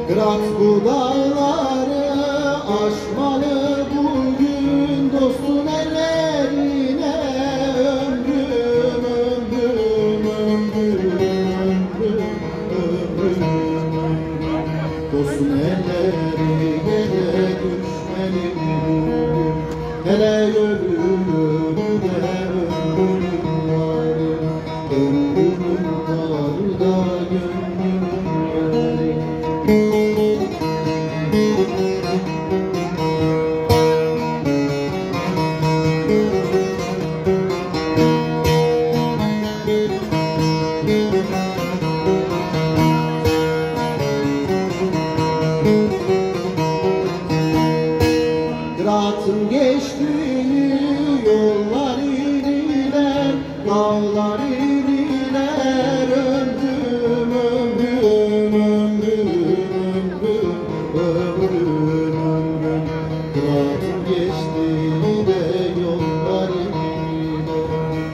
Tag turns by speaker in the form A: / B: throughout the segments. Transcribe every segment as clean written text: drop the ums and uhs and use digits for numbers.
A: Kırat bu dağları aşmalı bugün dostun ellerine ömrüm, ömrüm, ömrüm, ömrüm, ömrüm. Dostun ellerine düşmeli bugün, hele ölümüm de ömrüm var, ömrüm var da gönlüm var. Kırat'ın geçtiği yollar iniler, dağlar iniler, ömrüm, ömrüm, ömrüm, ömrüm, ömrüm, ömrüm. Kırat'ın geçtiği de yollar iniler,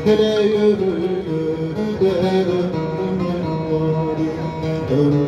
A: hele ömrüm de ömrüm var, ömrüm.